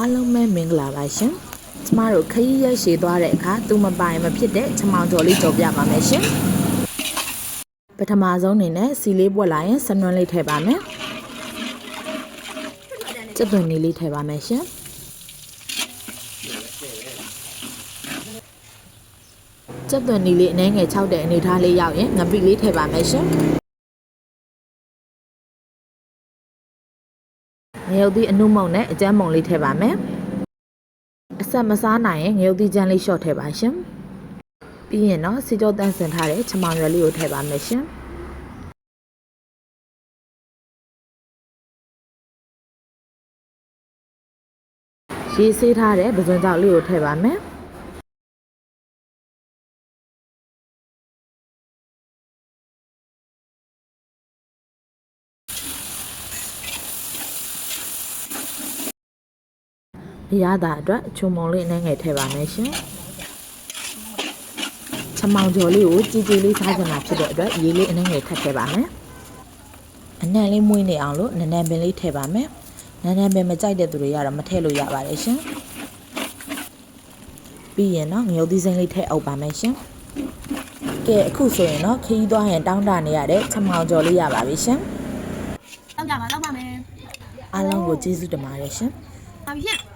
အားလုံးပဲမင်္ဂလာပါရှင်ကျမတို့ခရီးရက်ရှည်သွားတဲ့အခါသူမပိုင်မဖြစ်တဲ့ချမောင်ကျော်လေးကြော်ပြပါမယ်ရှင်ပထမဆုံးအနေနဲ့စီလေးပွက်လာရင်စနွန်းလေးထည့်ပါမယ်ကျက်သွန်နီလေးထည့်ပါမယ်ရှင်ကျက်သွန်နီလေးအနည်းငယ်၆တဲ့အနေထားလေးရောက်ရင်ငပိလေးထည့်ပါမယ်ရှင်ငရုတ်သီးအနုမုံနဲ့အကြမ်းမုံလေးထည့်ပါမယ်အဆက်မစားနိုင်ရင်ငရုတ်သီးချမ်းလေးရှော့ထည့်ပါရှင်ပြီးရင်တော့စီကြောတန့်စင်ထားတဲ့ချမောင်ရွက်လေးကိုထည့်ပါမယ်ရှင်ရေးဆေးထားတဲ့ပဇွန်ကြောက်လေးကိုထည့်ပါမယ်အရသာအတွက်ချုံမုံလေးအနှဲငယ်ထည့်ပါမယ်ရှင်ချမောင်ကျော်လေးကိုကြီးကြီးလေးစားကြမှာဖြစ်တဲ့အတွက်ရေးလေးအနှဲငယ်ထပ်ထည့်ပါမယ်အနံ့လေးမွေးနေအောင်လို့နန်းနံပင်လေးထည့်ပါမယ်နန်းနံပင်မကြိုက်တဲ့သူတွေကတော့မထည့်လို့ရပါတယ်ရှင်ပြီးရင်တော့ငရုတ်သီးစိမ်းလေးထည့်အုပ်ပါမယ်ရှင်ကဲအခုဆိုရင်တော့ခရီးသွားရင်တောင်းတနေရတဲ့ချမောင်ကျော်လေးရပါပြီရှင်တောက်ကြပါမယ်အားလုံးကိုကျေးဇူးတင်ပါတယ်ရှင်ပါပြီရှင်